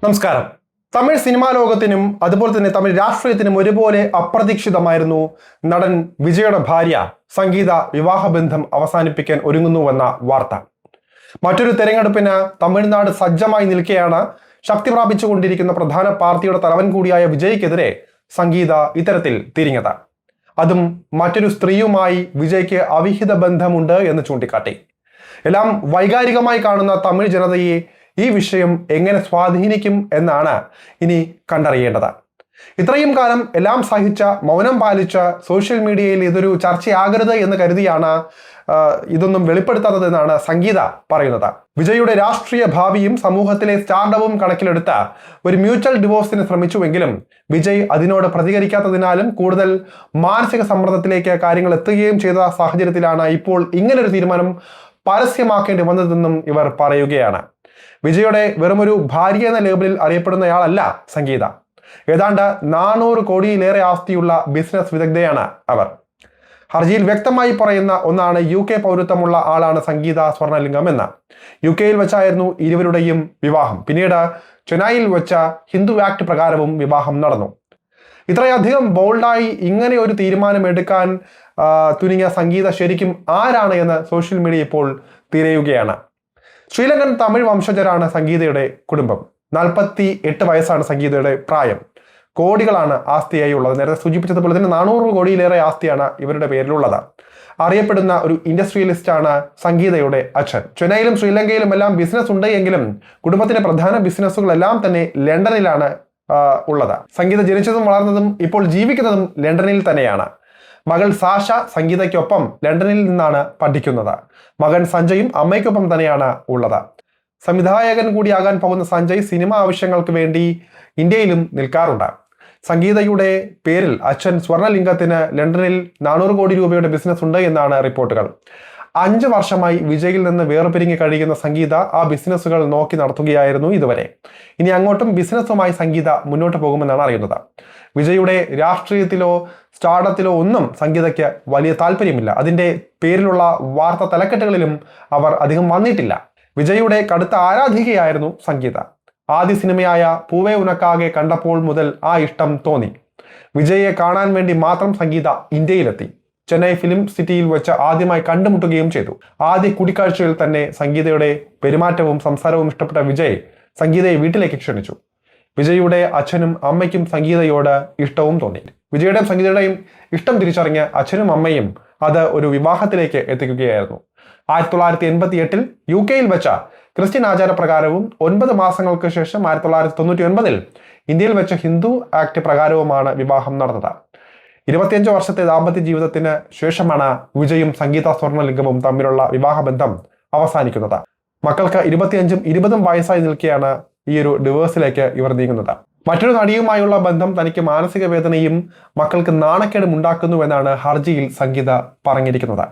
നമസ്കാരം. തമിഴ് സിനിമാ ലോകത്തിനും അതുപോലെ തന്നെ തമിഴ് രാഷ്ട്രീയത്തിനും ഒരുപോലെ അപ്രതീക്ഷിതമായിരുന്നു നടൻ വിജയുടെ ഭാര്യ സംഗീത വിവാഹബന്ധം അവസാനിപ്പിക്കാൻ ഒരുങ്ങുന്നുവെന്ന വാർത്ത. മറ്റൊരു തെരഞ്ഞെടുപ്പിന് തമിഴ്നാട് സജ്ജമായി നിൽക്കെയാണ് ശക്തി പ്രാപിച്ചുകൊണ്ടിരിക്കുന്ന പ്രധാന പാർട്ടിയുടെ തലവൻ കൂടിയായ വിജയ്ക്കെതിരെ സംഗീത ഇത്തരത്തിൽ തിരിഞ്ഞത്. അതും മറ്റൊരു സ്ത്രീയുമായി വിജയ്ക്ക് അവിഹിത ബന്ധമുണ്ട് എന്ന് ചൂണ്ടിക്കാട്ടി. എല്ലാം വൈകാരികമായി കാണുന്ന തമിഴ് ജനതയെ ഈ വിഷയം എങ്ങനെ സ്വാധീനിക്കും എന്നാണ് ഇനി കണ്ടറിയേണ്ടത്. ഇത്രയും കാലം എല്ലാം സഹിച്ച മൗനം പാലിച്ച സോഷ്യൽ മീഡിയയിൽ ഇതൊരു ചർച്ചയാകരുത് എന്ന് കരുതിയാണ് ഇതൊന്നും വെളിപ്പെടുത്താത്തതെന്നാണ് സംഗീത പറയുന്നത്. വിജയുടെ രാഷ്ട്രീയ ഭാവിയും സമൂഹത്തിലെ സ്റ്റാർഡവും കണക്കിലെടുത്ത ഒരു മ്യൂച്വൽ ഡിവോഴ്സിന് ശ്രമിച്ചുവെങ്കിലും വിജയ് അതിനോട് പ്രതികരിക്കാത്തതിനാലും കൂടുതൽ മാനസിക സമ്മർദ്ദത്തിലേക്ക് കാര്യങ്ങൾ എത്തുകയും ചെയ്ത സാഹചര്യത്തിലാണ് ഇപ്പോൾ ഇങ്ങനൊരു തീരുമാനം പരസ്യമാക്കേണ്ടി വന്നതെന്നും ഇവർ പറയുകയാണ്. വിജയുടെ വെറുമൊരു ഭാര്യ എന്ന ലേബലിൽ അറിയപ്പെടുന്നയാളല്ല സംഗീത. ഏതാണ്ട് 400 കോടിയിലേറെ ആസ്തിയുള്ള ബിസിനസ് വിദഗ്ധയാണ് അവർ. ഹർജിയിൽ വ്യക്തമായി പറയുന്ന ഒന്നാണ് UK പൗരത്വമുള്ള ആളാണ് സംഗീത സ്വർണലിംഗം എന്ന്. UK വെച്ചായിരുന്നു ഇരുവരുടെയും വിവാഹം. പിന്നീട് ചെന്നൈയിൽ വെച്ച ഹിന്ദു ആക്ട് പ്രകാരവും വിവാഹം നടന്നു. ഇത്രയധികം ബോൾഡായി ഇങ്ങനെ ഒരു തീരുമാനം എടുക്കാൻ തുനിഞ്ഞ സംഗീത ശരിക്കും ആരാണ് എന്ന് സോഷ്യൽ മീഡിയ ഇപ്പോൾ തിരയുകയാണ്. ശ്രീലങ്കൻ തമിഴ് വംശജരാണ് സംഗീതയുടെ കുടുംബം. 48 വയസ്സാണ് സംഗീതയുടെ പ്രായം. കോടികളാണ് ആസ്തിയായി ഉള്ളത്. നേരത്തെ സൂചിപ്പിച്ചതുപോലെ തന്നെ 400 കോടിയിലേറെ ആസ്തിയാണ് ഇവരുടെ പേരിലുള്ളത്. അറിയപ്പെടുന്ന ഒരു ഇൻഡസ്ട്രിയലിസ്റ്റാണ് സംഗീതയുടെ അച്ഛൻ. ചെന്നൈയിലും ശ്രീലങ്കയിലും എല്ലാം ബിസിനസ് ഉണ്ട് എങ്കിലും കുടുംബത്തിന്റെ പ്രധാന ബിസിനസ്സുകളെല്ലാം തന്നെ ലണ്ടനിലാണ് ഉള്ളത്. സംഗീത ജനിച്ചതും വളർന്നതും ഇപ്പോൾ ജീവിക്കുന്നതും ലണ്ടനിൽ തന്നെയാണ്. മകൾ സാഷ സംഗീതയ്ക്കൊപ്പം ലണ്ടനിൽ നിന്നാണ് പഠിക്കുന്നത്. മകൻ സഞ്ജയും അമ്മയ്ക്കൊപ്പം തന്നെയാണ് ഉള്ളത്. സംവിധായകൻ കൂടിയാകാൻ പോകുന്ന സഞ്ജയ് സിനിമ ആവശ്യങ്ങൾക്ക് വേണ്ടി ഇന്ത്യയിലും നിൽക്കാറുണ്ട്. സംഗീതയുടെ പേരിൽ അച്ഛൻ സ്വർണലിംഗത്തിന് ലണ്ടനിൽ 400 കോടി രൂപയുടെ ബിസിനസ് ഉണ്ട് എന്നാണ് റിപ്പോർട്ടുകൾ. 5 വർഷമായി വിജയിൽ നിന്ന് വേർപിരിഞ്ഞ് കഴിയുന്ന സംഗീത ആ ബിസിനസ്സുകൾ നോക്കി നടത്തുകയായിരുന്നു ഇതുവരെ. ഇനി അങ്ങോട്ടും ബിസിനസ്സുമായി സംഗീത മുന്നോട്ട് പോകുമെന്നാണ് അറിയുന്നത്. വിജയുടെ രാഷ്ട്രീയത്തിലോ സ്റ്റാർഡത്തിലോ ഒന്നും സംഗീതയ്ക്ക് വലിയ താല്പര്യമില്ല. അതിൻ്റെ പേരിലുള്ള വാർത്താ തലക്കെട്ടുകളിലും അവർ അധികം വന്നിട്ടില്ല. വിജയുടെ കടുത്ത ആരാധികയായിരുന്നു സംഗീത. ആദ്യ സിനിമയായ പൂവേ ഉനക്കാകെ കണ്ടപ്പോൾ മുതൽ ആ ഇഷ്ടം തോന്നി. വിജയെ കാണാൻ വേണ്ടി മാത്രം സംഗീത ഇന്ത്യയിലെത്തി. ചെന്നൈ ഫിലിം സിറ്റിയിൽ വെച്ച് ആദ്യമായി കണ്ടുമുട്ടുകയും ചെയ്തു. ആദ്യ കൂടിക്കാഴ്ചയിൽ തന്നെ സംഗീതയുടെ പെരുമാറ്റവും സംസാരവും ഇഷ്ടപ്പെട്ട വിജയ് സംഗീതയെ വീട്ടിലേക്ക് ക്ഷണിച്ചു. വിജയുടെ അച്ഛനും അമ്മയ്ക്കും സംഗീതയോട് ഇഷ്ടവും തോന്നി. വിജയുടെയും സംഗീതയുടെയും ഇഷ്ടം തിരിച്ചറിഞ്ഞ അച്ഛനും അമ്മയും അത് ഒരു വിവാഹത്തിലേക്ക് എത്തിക്കുകയായിരുന്നു. 1988 UK വെച്ച ക്രിസ്ത്യൻ ആചാരപ്രകാരവും 9 മാസങ്ങൾക്ക് ശേഷം 1999 ഇന്ത്യയിൽ വെച്ച ഹിന്ദു ആക്ട് പ്രകാരവുമാണ് വിവാഹം നടന്നത്. 25 വർഷത്തെ ദാമ്പത്യ ജീവിതത്തിന് ശേഷമാണ് വിജയും സംഗീത സ്വർണലിംഗവും തമ്മിലുള്ള വിവാഹബന്ധം അവസാനിക്കുന്നത്. മക്കൾക്ക് 25ഉം 20ഉം വയസ്സായി നിൽക്കെയാണ് ഈ ഒരു ഡിവോഴ്സിലേക്ക് ഇവർ നീങ്ങുന്നത്. മറ്റൊരു നടിയുമായുള്ള ബന്ധം തനിക്ക് മാനസിക വേദനയും മക്കൾക്ക് നാണക്കേടും ഉണ്ടാക്കുന്നുവെന്നാണ് ഹർജിയിൽ സംഗീത പറഞ്ഞിരിക്കുന്നത്.